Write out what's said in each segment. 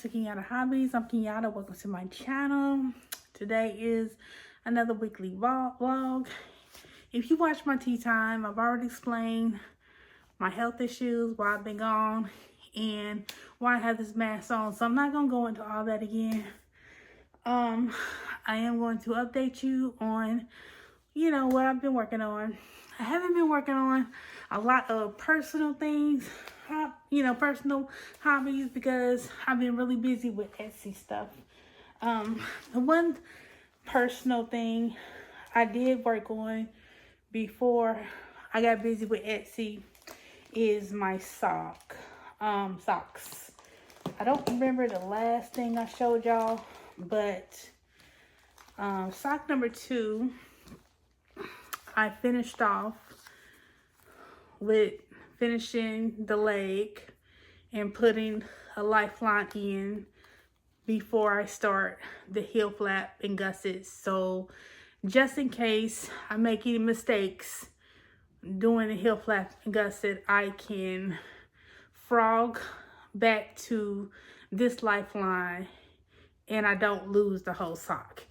to Kenyatta Hobbies. I'm Kenyatta. Welcome to my channel. Today is another weekly vlog. If you watch my tea time, I've already explained my health issues, why I've been gone, and why I have this mask on. So I'm not going to go into all that again. I am going to update you on, what I've been working on. I haven't been working on a lot of personal things, personal hobbies, because I've been really busy with Etsy stuff. The one personal thing I did work on before I got busy with Etsy is my socks. I don't remember the last thing I showed y'all, but sock number 2, I finished off with finishing the leg and putting a lifeline in before I start the heel flap and gussets. So just in case I make any mistakes doing the heel flap and gusset, I can frog back to this lifeline and I don't lose the whole sock.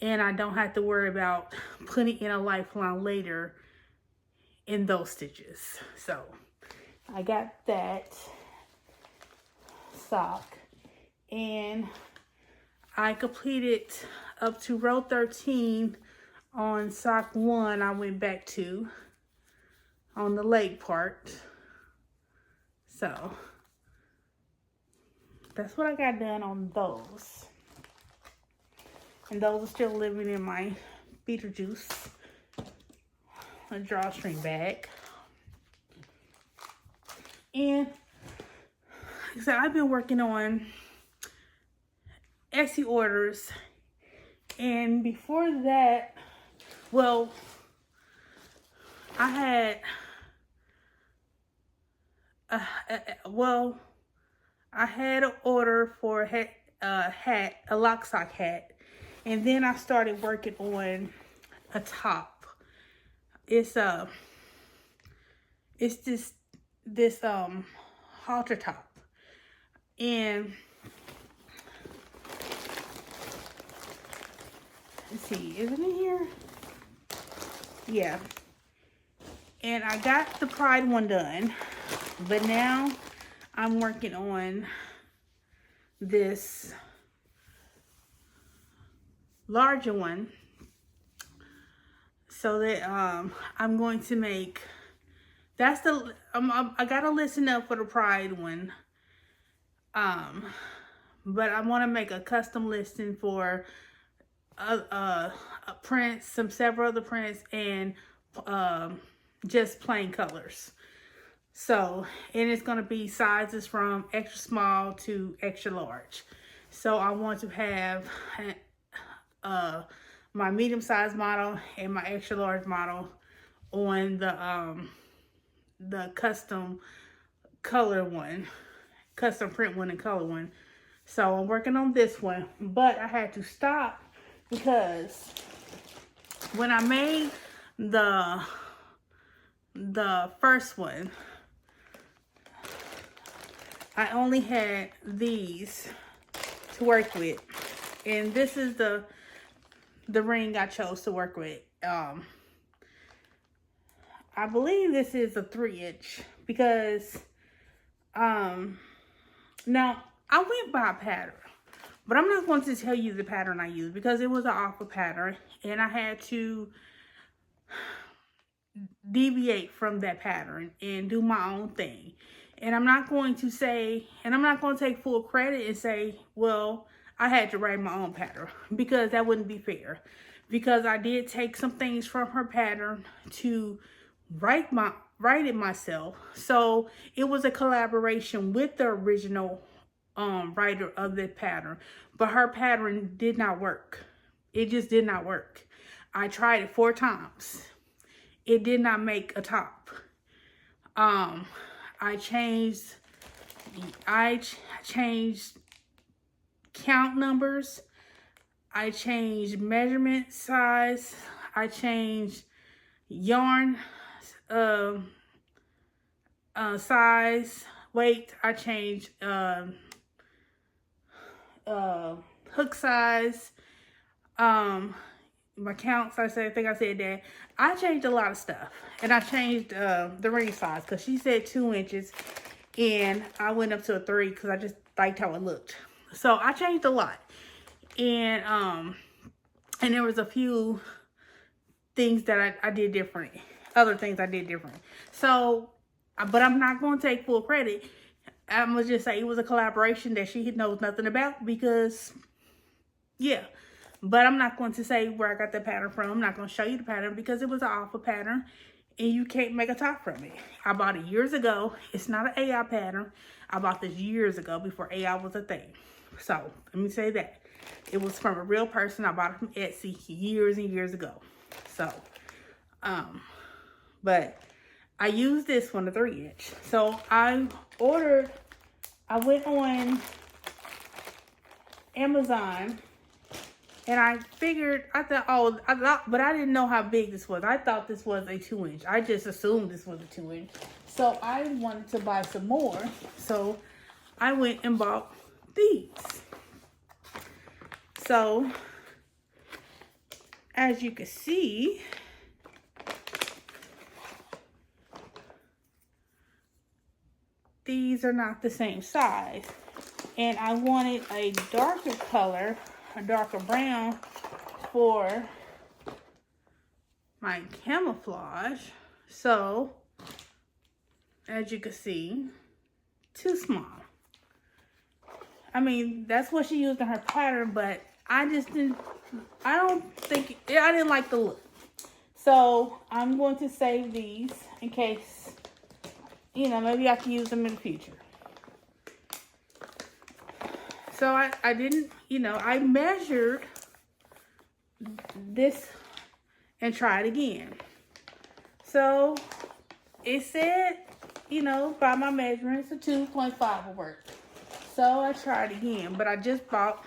And I don't have to worry about putting in a lifeline later in those stitches. So I got that sock and I completed up to row 13 on sock 1. I went back to on the leg part. So that's what I got done on those. And those are still living in my Beetlejuice, a drawstring bag. And like I said, I've been working on Etsy orders. And before that, well, I had, I had an order for a lock sock hat. And then I started working on a top. It's this halter top. And let's see, is it in here? Yeah. And I got the Pride one done, but now I'm working on this larger one, so that I'm going to make, that's the I gotta listen up for the Pride one, but I want to make a custom listing for a prints, several other prints, and just plain colors. So, and it's going to be sizes from extra small to extra large. So I want to have my medium-sized model and my extra large model on the custom color one, custom print one and color one. So I'm working on this one, but I had to stop because when I made the first one, I only had these to work with, and this is the ring I chose to work with. I believe this is a 3-inch because now I went by a pattern, but I'm not going to tell you the pattern I used because it was an awful pattern and I had to deviate from that pattern and do my own thing. And I'm not going to say, and I'm not going to take full credit and say, well, I had to write my own pattern, because that wouldn't be fair. Because I did take some things from her pattern to write it myself. So it was a collaboration with the original writer of the pattern, but her pattern did not work. It just did not work. I tried it 4 times. It did not make a top. I changed count numbers. I changed measurement size. I changed yarn size, weight. I changed hook size, my counts. I think I said that. I changed a lot of stuff, and I changed the ring size because she said 2 inches, and I went up to a 3 because I just liked how it looked. So I changed a lot, and there was a few things that I did different, other things I did different. So, but I'm not going to take full credit. I'm going to just say it was a collaboration that she knows nothing about because, yeah. But I'm not going to say where I got the pattern from. I'm not going to show you the pattern because it was an alpha pattern and you can't make a top from it. I bought it years ago. It's not an AI pattern. I bought this years ago before AI was a thing. So, let me say that. It was from a real person. I bought it from Etsy years and years ago. So, but I used this one, a 3-inch. So I went on Amazon and I figured, but I didn't know how big this was. I thought this was a 2-inch. I just assumed this was a 2-inch. So I wanted to buy some more. So I went and bought these. So as you can see, these are not the same size. And I wanted a darker color, a darker brown for my camouflage. So, as you can see, too small. I mean, that's what she used in her pattern, but I didn't like the look. So, I'm going to save these in case, you know, maybe I can use them in the future. So I didn't, you know, I measured this and tried again. So it said, you know, by my measurements, a 2.5 will work. So I tried again, but I just bought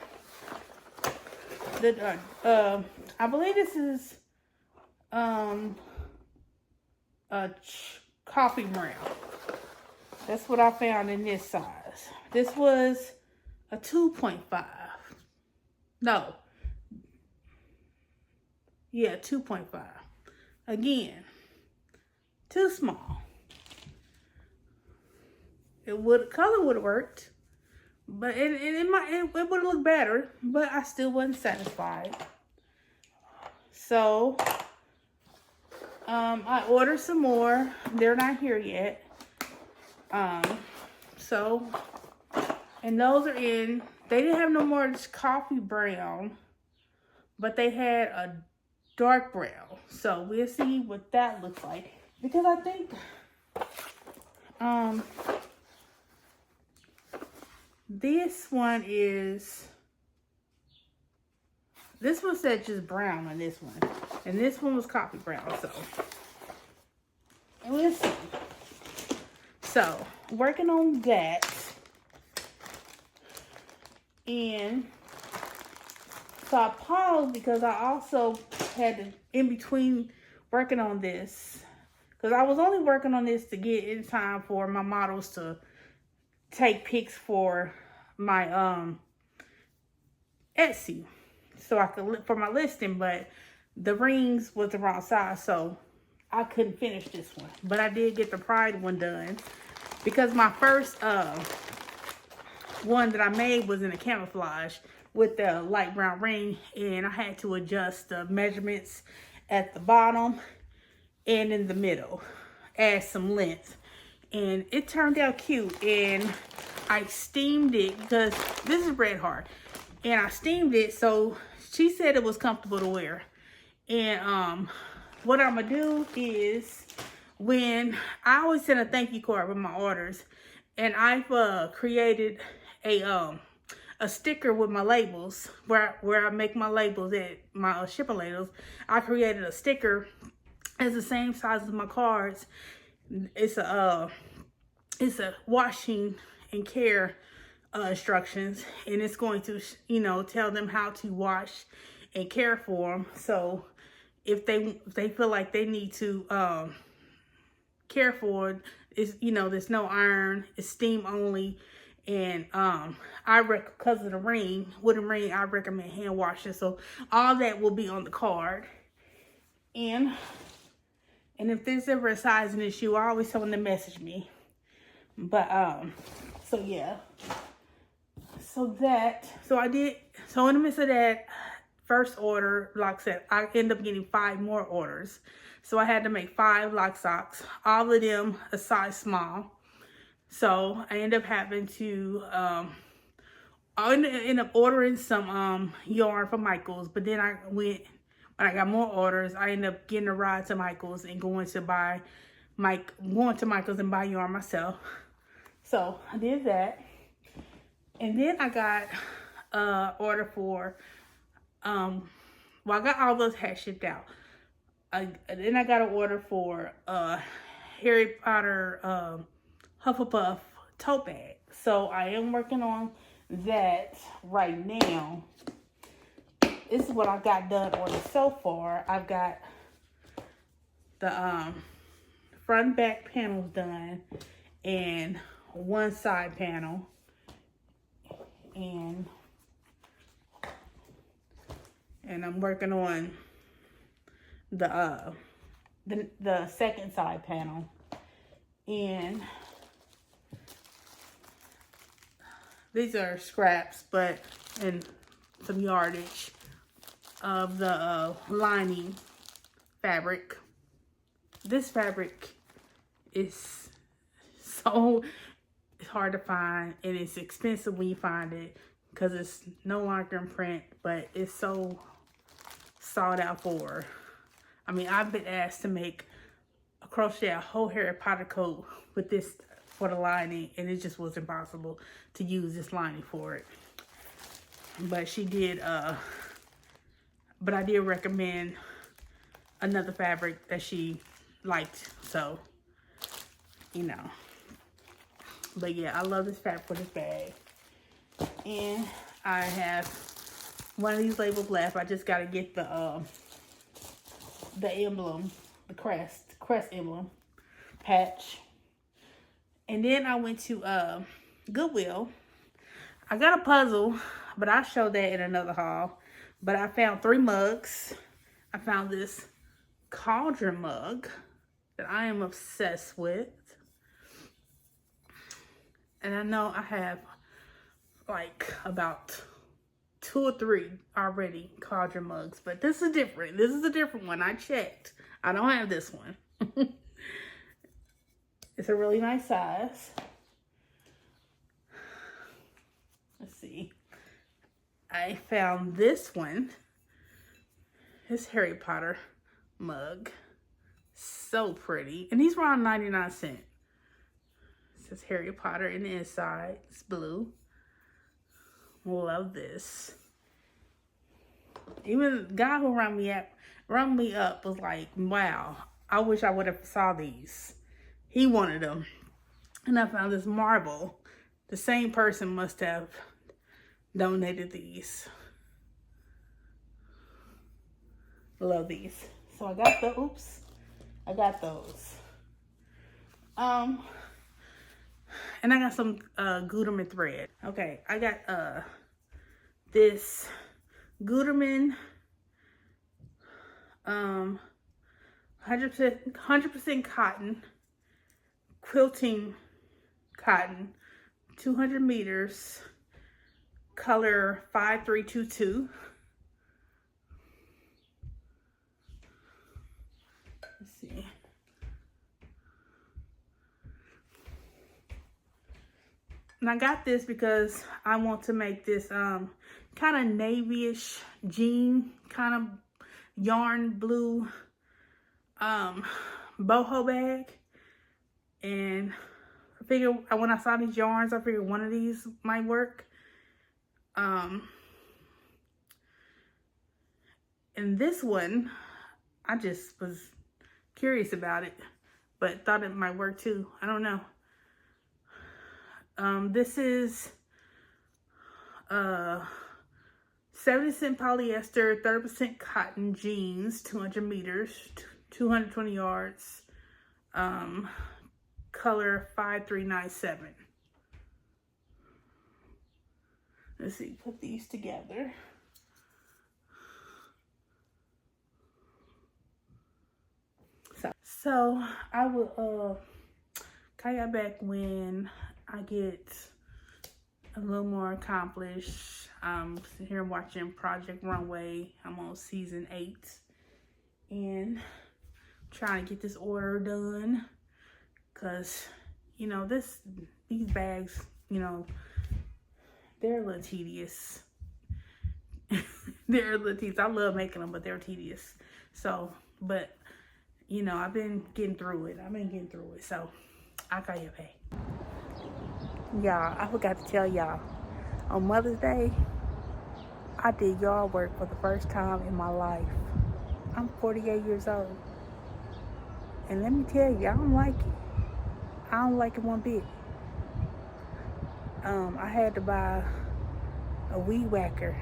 the, I believe this is a coffee brown. That's what I found in this size. This was a 2.5. No. Yeah, 2.5. Again, too small. Color would have worked, but it would have looked better, but I still wasn't satisfied. So, I ordered some more. They're not here yet. And those are in, they didn't have no more just coffee brown, but they had a dark brown. So we'll see what that looks like. Because I think, this one said just brown on this one. And this one was coffee brown, so. And we'll see. So, working on that. And so I paused because I also had to, in between working on this, because I was only working on this to get in time for my models to take pics for my Etsy, so I could for my listing, but the rings was the wrong size, so I couldn't finish this one. But I did get the Pride one done because my first one that I made was in a camouflage with the light brown ring, and I had to adjust the measurements at the bottom and in the middle, add some length, and it turned out cute. And I steamed it because this is Red Heart, and I steamed it, so she said it was comfortable to wear. And what I'm gonna do is, when I always send a thank you card with my orders, and I've created a sticker with my labels where I make my labels at my shipping labels. I created a sticker as the same size as my cards. It's a washing and care instructions, and it's going to, you know, tell them how to wash and care for them. So if they feel like they need to care for it, it's, you know, there's no iron, it's steam only, And because of the rain, wouldn't rain, I recommend hand washing. So all that will be on the card. And if there's ever a sizing issue, I always tell them to message me. But so yeah. So in the midst of that first order, like I said, I ended up getting 5 more orders. So I had to make 5 lock socks, all of them a size small. So I ended up having to, I ended up ordering some yarn from Michael's, but then when I got more orders, I ended up getting a ride to Michael's and going to Michael's and buy yarn myself. So I did that. And then I got order for, I got all those hats shipped out. Then I got an order for Harry Potter Hufflepuff tote bag. So I am working on that right now. This is what I got done on it so far. I've got the front and back panels done and one side panel. And I'm working on the second side panel. And these are scraps, and some yardage of the lining fabric. This fabric is so hard to find, and it's expensive when you find it because it's no longer in print, but it's so sought out for. I mean, I've been asked to make crochet a whole Harry Potter coat with this for the lining, and it just was impossible to use this lining for it. But she did, but I did recommend another fabric that she liked, so, you know. But yeah, I love this fabric for this bag. And I have one of these labels left. I just gotta get the emblem, the crest emblem patch. And then I went to Goodwill. I got a puzzle, but I'll show that in another haul. But I found 3 mugs. I found this cauldron mug that I am obsessed with. And I know I have like about 2 or 3 already cauldron mugs, but this is different. This is a different one. I checked. I don't have this one. It's a really nice size. Let's see. I found this one. This Harry Potter mug. So pretty. And these were on 99 cents. It says Harry Potter in the inside. It's blue. Love this. Even the guy who rung me up was like, wow, I wish I would have saw these. He wanted them. And I found this marble. The same person must have donated these. Love these. So I got those. And I got some Gutermann thread. Okay, I got this Gutermann 100% cotton, quilting cotton, 200 meters, color 5322. Let's see. And I got this because I want to make this kind of navy-ish jean, kind of yarn blue boho bag. And I figured when I saw these yarns, I figured one of these might work. And this one, I just was curious about it, but thought it might work too. I don't know. This is 70% polyester, 30% cotton jeans, 200 meters, 220 yards, color 5397. let's see, put these together. So I will call you back when I get a little more accomplished. I'm sitting here watching Project Runway. I'm on season 8 and trying to get this order done, because you know these bags, you know, they're a little tedious. They're a little tedious. I love making them, but they're tedious. So, but you know, I've been getting through it. So I'll call you back. Y'all, I forgot to tell y'all, on Mother's Day, I did yard work for the first time in my life. I'm 48 years old. And let me tell you, I don't like it. I don't like it one bit. I had to buy a weed whacker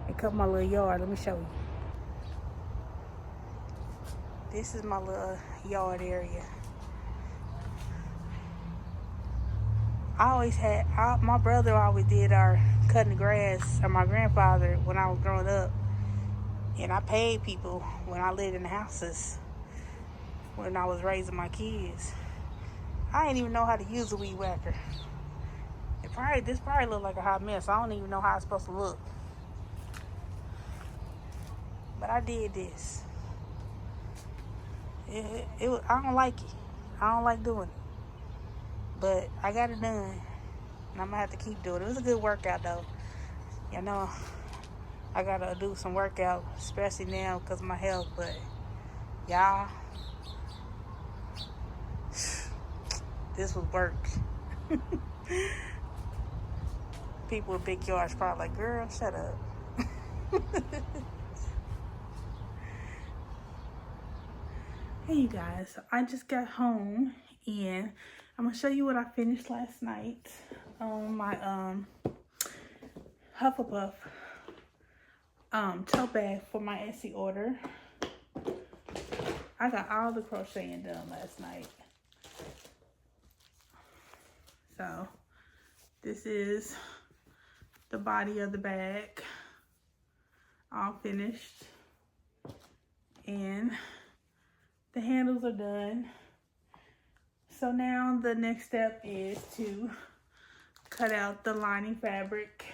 and cut my little yard. Let me show you. This is my little yard area. My brother always did our cutting the grass, or my grandfather, when I was growing up. And I paid people when I lived in the houses, when I was raising my kids. I didn't even know how to use a weed whacker. This probably looked like a hot mess. I don't even know how it's supposed to look. But I did this. I don't like it. I don't like doing it. But I got it done. And I'm going to have to keep doing it. It was a good workout, though. You know, I got to do some workout, especially now because of my health. But, y'all, this was work. People with big yards probably like, girl, shut up. Hey, you guys. So I just got home, and I'm going to show you what I finished last night on my Hufflepuff tote bag for my Etsy order. I got all the crocheting done last night. So this is the body of the bag, all finished, and the handles are done. So now the next step is to cut out the lining fabric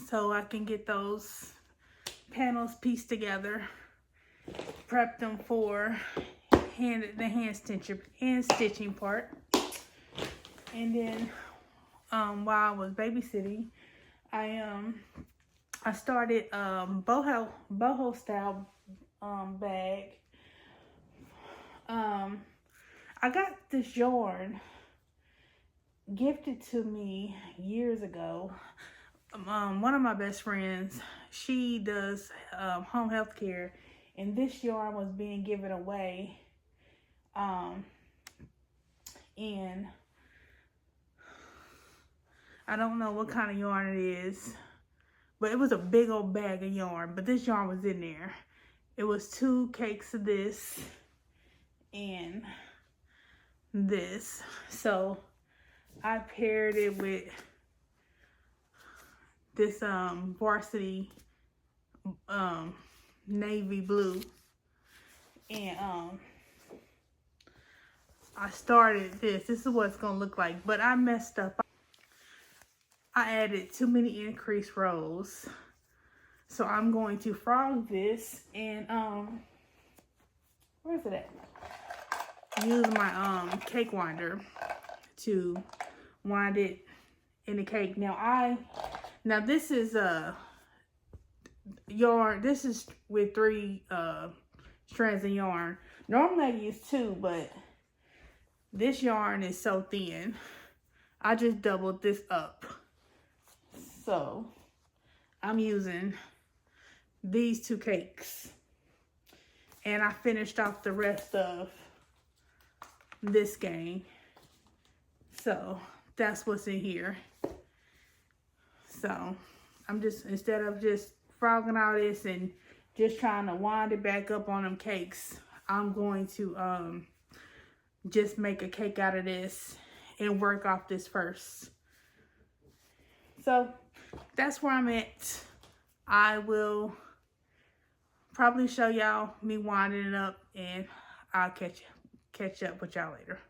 so I can get those panels pieced together, prep them for the hand stitching part. And then while I was babysitting, I started boho style bag. I got this yarn gifted to me years ago. One of my best friends, she does home health care, and this yarn was being given away. And I don't know what kind of yarn it is, but it was a big old bag of yarn, but this yarn was in there. It was 2 cakes of this and this. So I paired it with this varsity navy blue, and I started this. This is what it's gonna look like, but I messed up. I added too many increased rows. So I'm going to frog this and where's it at? Use my cake winder to wind it in the cake. Now this is yarn. This is with 3 strands of yarn. Normally I use 2, but this yarn is so thin. I just doubled this up. So I'm using these 2 cakes, and I finished off the rest of this gang. So that's what's in here. So I'm just, instead of just frogging all this and just trying to wind it back up on them cakes, I'm going to just make a cake out of this and work off this first. So that's where I'm at. I will probably show y'all me winding it up, and I'll catch up with y'all later.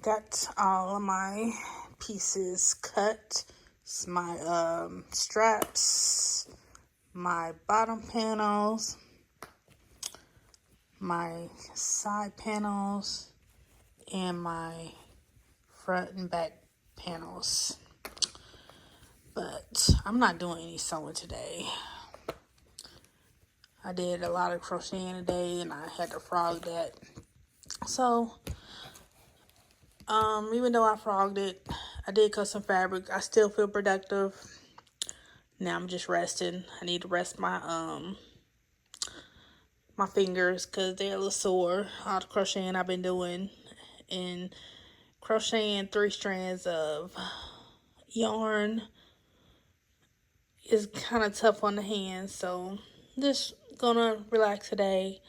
Got all of my pieces cut. It's my straps, my bottom panels, my side panels, and my front and back panels. But I'm not doing any sewing today. I did a lot of crocheting today and I had to frog that. So, even though I frogged it, I did cut some fabric. I still feel productive. Now I'm just resting. I need to rest my my fingers because they're a little sore. All the crocheting I've been doing, and crocheting 3 strands of yarn is kind of tough on the hands, so just gonna relax today.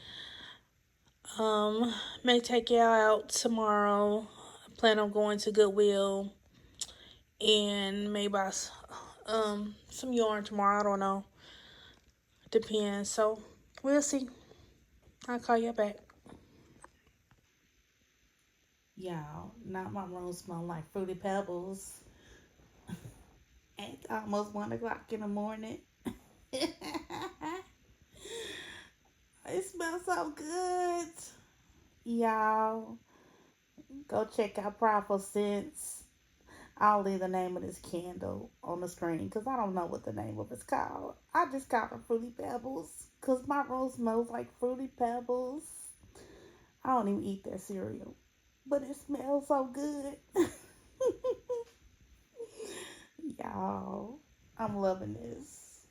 May take y'all out tomorrow. I plan on going to Goodwill and maybe buy some yarn tomorrow. I don't know, depends. So we'll see. I'll call you back. Y'all, not my room smell like Fruity Pebbles. It's almost 1 o'clock in the morning. It smells so good. Y'all, go check out Proper Scents. I'll leave the name of this candle on the screen because I don't know what the name of it's called. I just call them Fruity Pebbles because my room smells like Fruity Pebbles. I don't even eat that cereal, but it smells so good. Y'all, I'm loving this.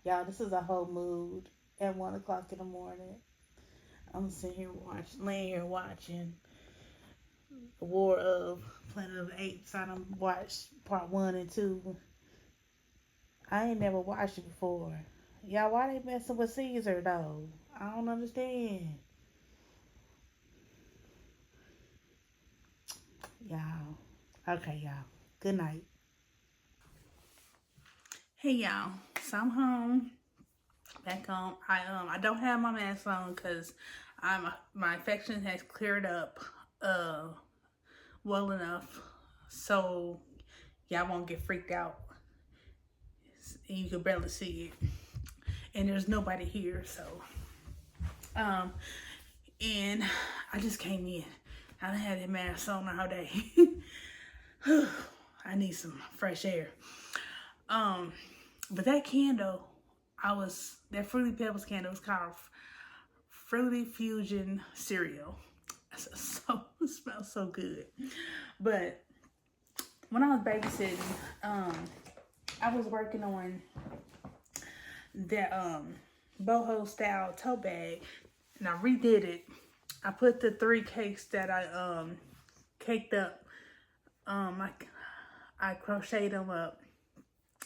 Y'all, this is a whole mood at 1 o'clock in the morning. I'm sitting here laying here watching The War of Planet of the Apes. I done watched part 1 and 2. I ain't never watched it before. Y'all, why they messing with Caesar though? I don't understand. Y'all. Okay, y'all. Good night. Hey y'all. So I'm home. Back home. I don't have my mask on because my infection has cleared up well enough so y'all won't get freaked out. And you can barely see it. And there's nobody here, so and I just came in. I done had that mask on all day. I need some fresh air. But that candle, that Fruity Pebbles candle was called Fruity Fusion Cereal. So it smells so good. But when I was babysitting, I was working on that boho style tote bag, and I redid it. I put the 3 cakes that I caked up. I crocheted them up.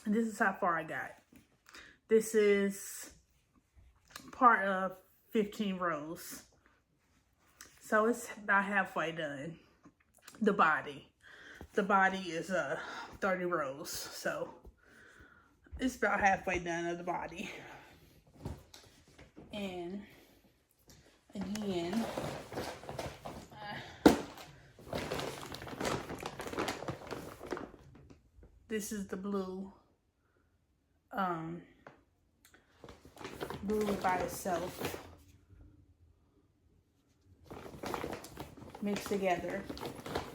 And this is how far I got. This is part of 15 rows. So it's about halfway done. The body is 30 rows. So it's about halfway done of the body. And again, this is the blue by itself, mixed together,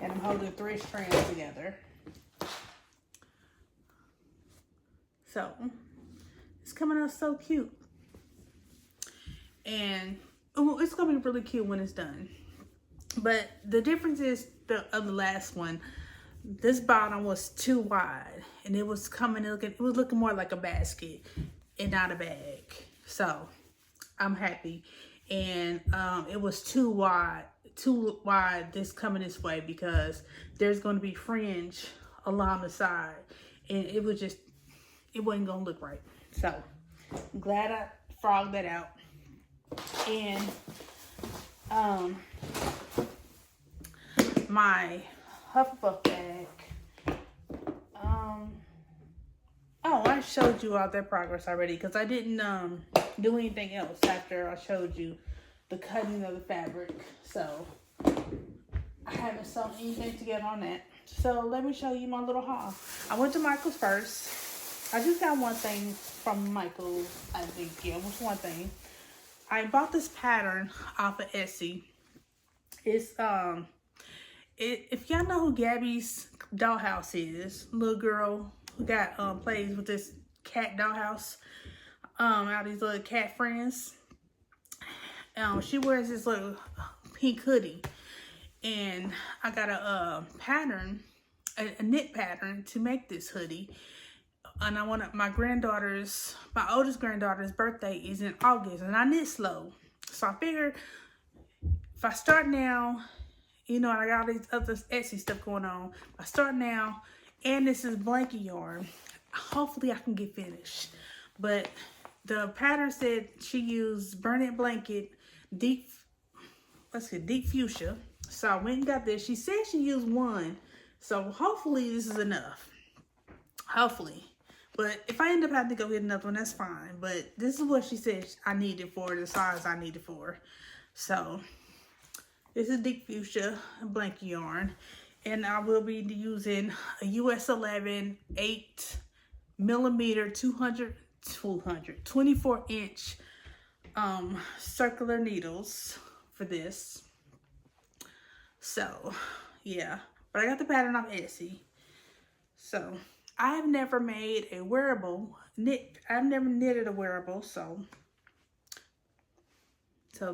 and I'm holding 3 strands together. So it's coming out so cute, and it's gonna be really cute when it's done. But the difference is the last one. This bottom was too wide, and it was looking more like a basket and not a bag. So I'm happy. And it was too wide this coming this way because there's going to be fringe along the side, and it wasn't gonna look right. So I'm glad I frogged that out. And my Hufflepuff bag. Oh, I showed you all that progress already because I didn't do anything else after I showed you the cutting of the fabric. So I haven't sewn anything together on that. So let me show you my little haul. I went to Michael's first. I just got one thing from Michael's. I think, yeah, it was one thing. I bought this pattern off of Etsy. It's if y'all know who Gabby's dollhouse is, little girl who got plays with this cat dollhouse. All these little cat friends. She wears this little pink hoodie, and I got a pattern, a knit pattern to make this hoodie. And I want my oldest granddaughter's birthday is in August, and I knit slow. So I figured if I start now, you know, I got all these other Etsy stuff going on. I start now, and this is blanket yarn. Hopefully I can get finished. But the pattern said she used burnt blanket, deep fuchsia. So I went and got this. She said she used one. So hopefully this is enough. Hopefully. But if I end up having to go get another one, that's fine. But this is what she said I needed for the size I needed for. So this is deep fuchsia blanket yarn. And I will be using a US 11 8mm 24-inch circular needles for this. So yeah, but I got the pattern off Etsy. So I've never made a wearable knit. I've never knitted a wearable, so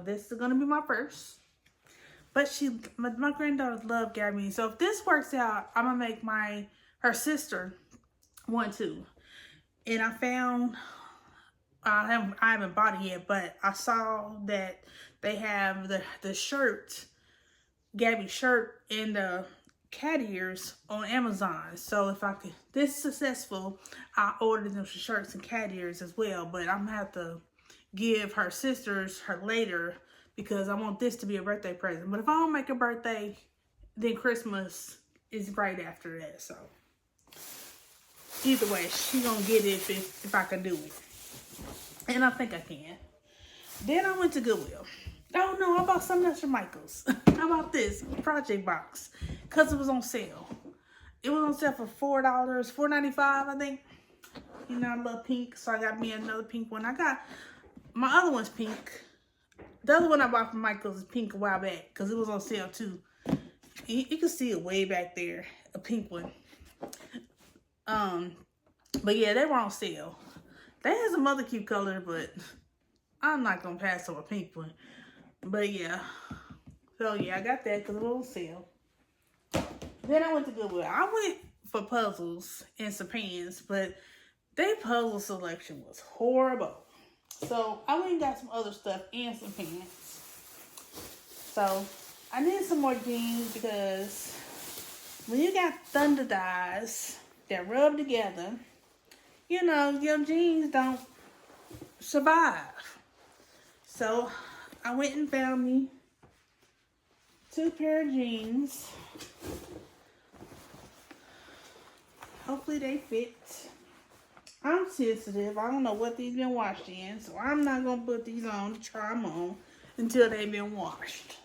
this is gonna be my first. But my granddaughter loved gabardine. So if this works out, I'm gonna make her sister one too. And I found, I haven't bought it yet, but I saw that they have the shirt, Gabby shirt, and the cat ears on Amazon. So if this is successful, I ordered them shirts and cat ears as well. But I'm gonna have to give her sisters her later because I want this to be a birthday present. But if I don't make a birthday, then Christmas is right after that. So either way, she gonna get it if I can do it. And I think I can. Then I went to Goodwill. Oh no, I bought something else from Michael's. How about this project box? Because it was on sale. It was on sale for $4, $4.95, I think. You know, I love pink, so I got me another pink one. I got, my other one's pink. The other one I bought from Michael's is pink a while back because it was on sale too. You can see it way back there, a pink one. But yeah, they were on sale. They had some other cute color, but I'm not gonna pass on a pink one. But yeah, so yeah, I got that because it was on sale. Then I went to Goodwill. I went for puzzles and some pans, but their puzzle selection was horrible. So I went and got some other stuff and some pants. So I needed some more jeans because when you got thunder dyes that rub together, you know, your jeans don't survive. So I went and found me 2 pair of jeans. Hopefully they fit. I'm sensitive. I don't know what these been washed in, so I'm not gonna put these on to try them on until they've been washed.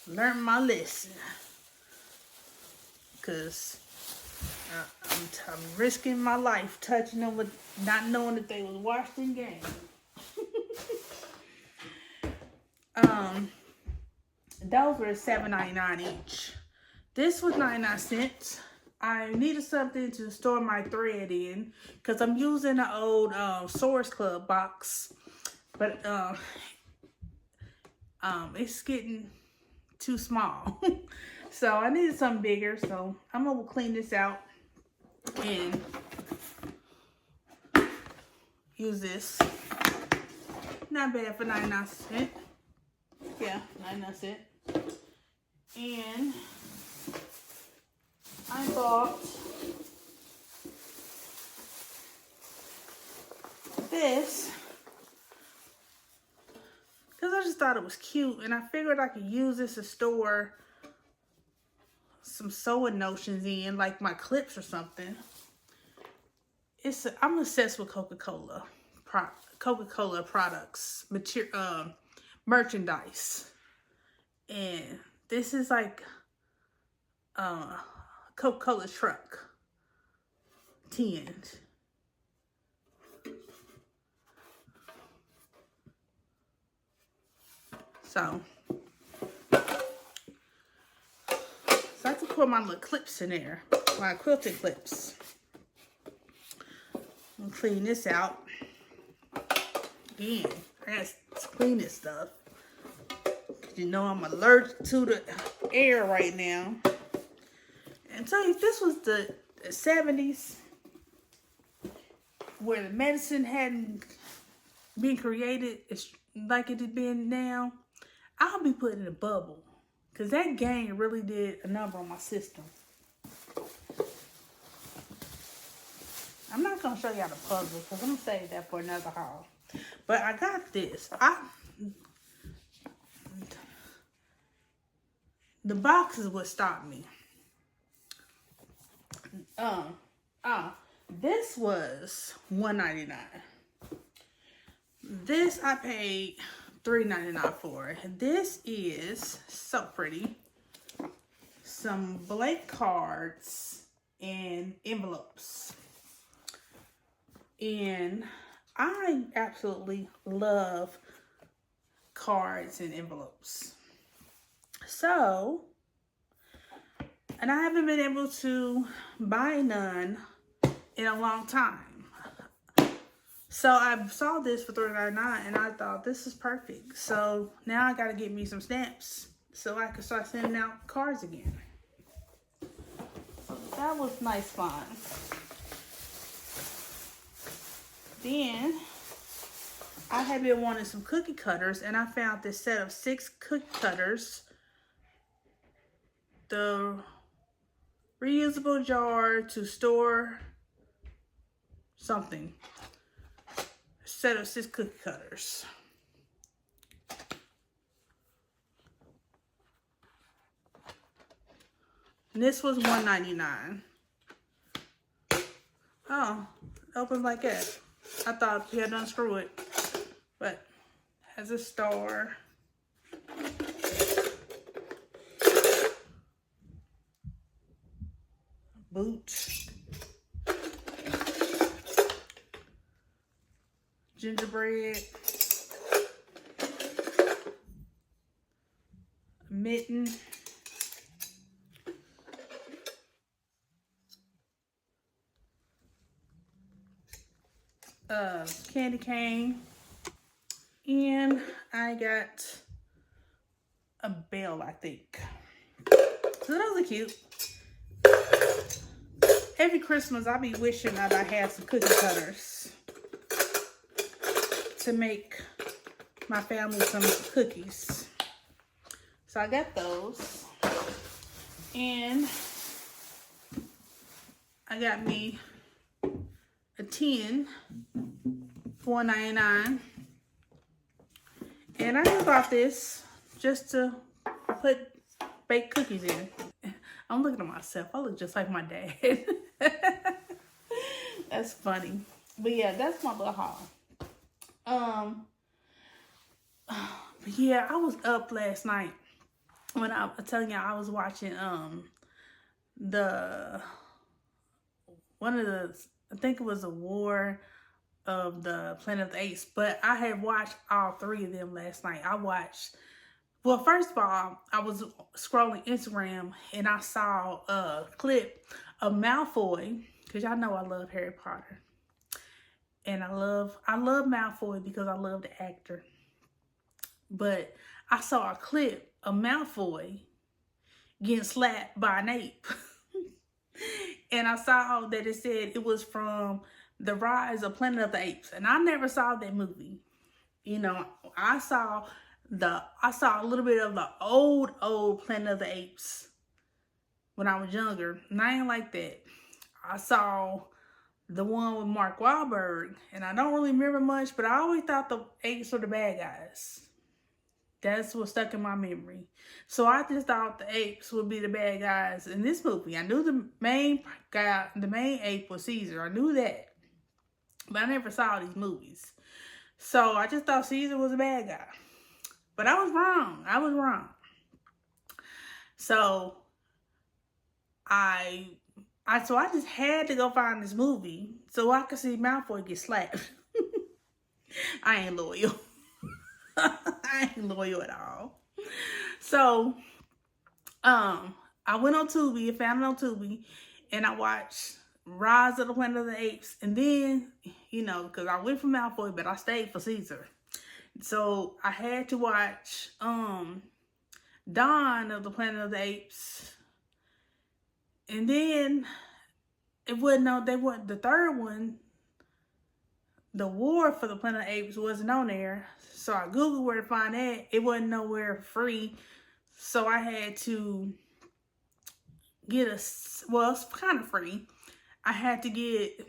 Learn my lesson. Cause I'm risking my life touching them with not knowing that they was washed in game. Those were $7.99 each. This was 99 cents. I needed something to store my thread in because I'm using an old Source Club box, but it's getting too small. So I needed something bigger. So I'm gonna clean this out and use this. Not bad for 99 cents. Yeah, 99 cents. And I bought this because I just thought it was cute, and I figured I could use this to store some sewing notions in, like my clips or something. I'm obsessed with Coca-Cola products, merchandise, and this is like Coca-Cola truck tinned. So I have to put my little clips in there, my quilting clips. I'm gonna clean this out. Again, I got to clean this stuff. You know I'm allergic to the air right now. And tell you, if this was the 70s, where the medicine hadn't been created like it had been now, I'll be put in a bubble. Because that game really did a number on my system. I'm not going to show y'all the puzzle because I'm going to save that for another haul. But I got this. The boxes would stop me. This was $1.99. This I paid $3.99 for. This is so pretty. Some blank cards and envelopes. And I absolutely love cards and envelopes. So, and I haven't been able to buy none in a long time. So I saw this for $3.99 and I thought this is perfect. So now I gotta get me some stamps so I can start sending out cards again. So that was nice fun. Then I had been wanting some cookie cutters and I found this set of 6 cookie cutters. The reusable jar to store something. Set of 6 cookie cutters. And this was $1.99. Oh, it opens like that. I thought you had to unscrew it, but has a star. Boot. Gingerbread. Mitten. Candy cane. And I got a bell, I think. So those are cute. Every Christmas, I be wishing that I had some cookie cutters to make my family some cookies. So I got those. And I got me a tin for $1.99. And I just bought this just to put baked cookies in. I'm looking at myself. I look just like my dad. That's funny. But yeah, that's my little haul. But yeah, I was up last night when I'm telling y'all I was watching I think it was a War of the Planet of the Apes, but I had watched all 3 of them last night. Well, first of all, I was scrolling Instagram and I saw a clip of Malfoy, because y'all know I love Harry Potter. And I love Malfoy because I love the actor. But I saw a clip of Malfoy getting slapped by an ape. And I saw that it said it was from The Rise of Planet of the Apes. And I never saw that movie. You know, I saw a little bit of the old Planet of the Apes when I was younger. And I ain't like that. I saw the one with Mark Wahlberg. And I don't really remember much, but I always thought the apes were the bad guys. That's what stuck in my memory. So I just thought the apes would be the bad guys in this movie. I knew the main ape was Caesar. I knew that. But I never saw these movies. So I just thought Caesar was a bad guy. But I was wrong. So I just had to go find this movie so I could see Malfoy get slapped. I ain't loyal. I ain't loyal at all. So, I went on Tubi, I found it on Tubi, and I watched Rise of the Planet of the Apes, and then, you know, because I went for Malfoy, but I stayed for Caesar. So I had to watch Dawn of the Planet of the Apes, and then it wasn't no, they weren't the third one. The War for the Planet of the Apes wasn't on there, so I googled where to find that. It wasn't nowhere free, so I had to get well, it's kind of free. I had to get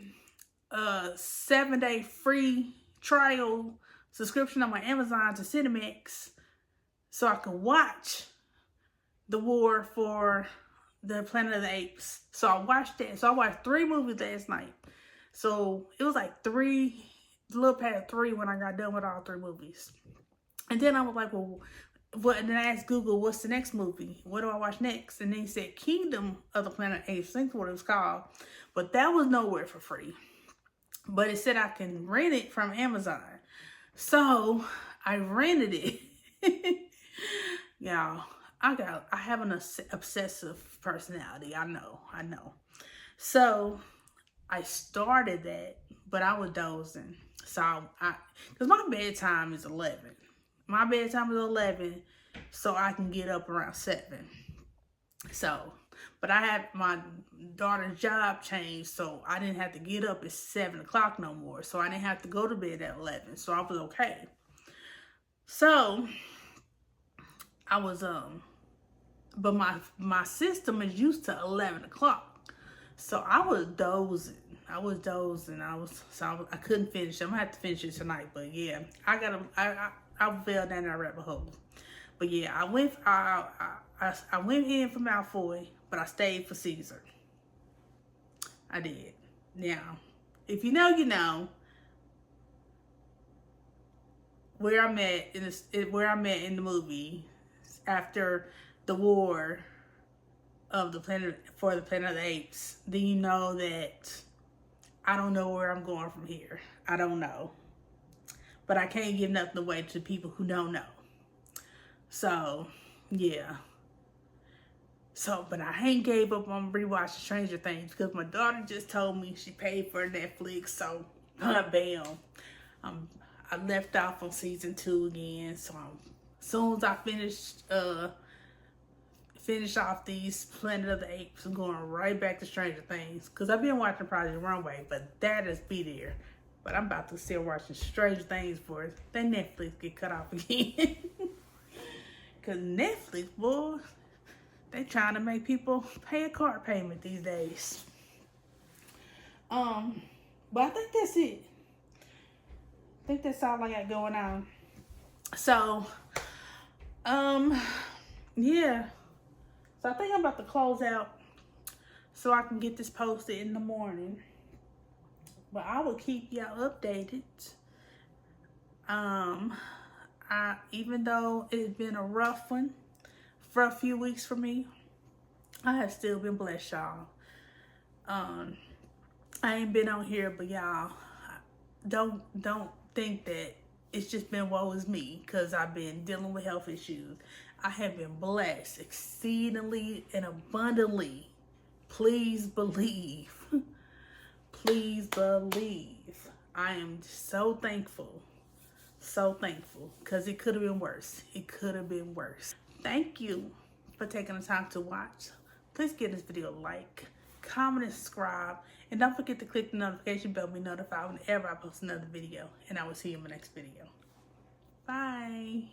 a 7-day free trial subscription on my Amazon to Cinemax so I could watch the War for the Planet of the Apes. So I watched that. So I watched 3 movies last night. So it was like 3, a little past 3 when I got done with all 3 movies. And then I was like, well, what? And then I asked Google, what's the next movie? What do I watch next? And then he said Kingdom of the Planet of the Apes. I think that's what it was called. But that was nowhere for free. But it said I can rent it from Amazon. So I rented it. Y'all, I have an obsessive personality. I know. So I started that, but I was dozing. So because my bedtime is 11. My bedtime is 11, so I can get up around 7. So, but I had my daughter's job changed, so I didn't have to get up at 7 o'clock no more. So I didn't have to go to bed at 11. So I was okay. So I was but my system is used to 11 o'clock. So I was dozing. I couldn't finish. I'm gonna have to finish it tonight. But yeah, I fell down that rabbit hole. But yeah, I went in for Malfoy, but I stayed for Caesar. I did. Now, if you know, you know where I'm at in the movie after the War of the Planet of the Apes, then you know that I don't know where I'm going from here. I don't know. But I can't give nothing away to people who don't know. So, yeah. So, but I ain't gave up on rewatching Stranger Things because my daughter just told me she paid for Netflix. So, bam. I left off on season 2 again. So, as soon as I finish off these Planet of the Apes, I'm going right back to Stranger Things. Because I've been watching Project Runway, but that is be there. But I'm about to still watching Stranger Things for that Netflix get cut off again. Because Netflix, boy, they trying to make people pay a card payment these days. But I think that's it. I think that's all I got going on. So, yeah. So I think I'm about to close out so I can get this posted in the morning. But I will keep y'all updated. Even though it's been a rough one for a few weeks for me, I have still been blessed, y'all. I ain't been on here, but y'all don't think that it's just been woe is me because I've been dealing with health issues. I have been blessed exceedingly and abundantly. Please believe. Please believe. I am so thankful. So thankful. Because it could have been worse. It could have been worse. Thank you for taking the time to watch. Please give this video a like, comment, and subscribe. And don't forget to click the notification bell to be notified whenever I post another video. And I will see you in my next video. Bye.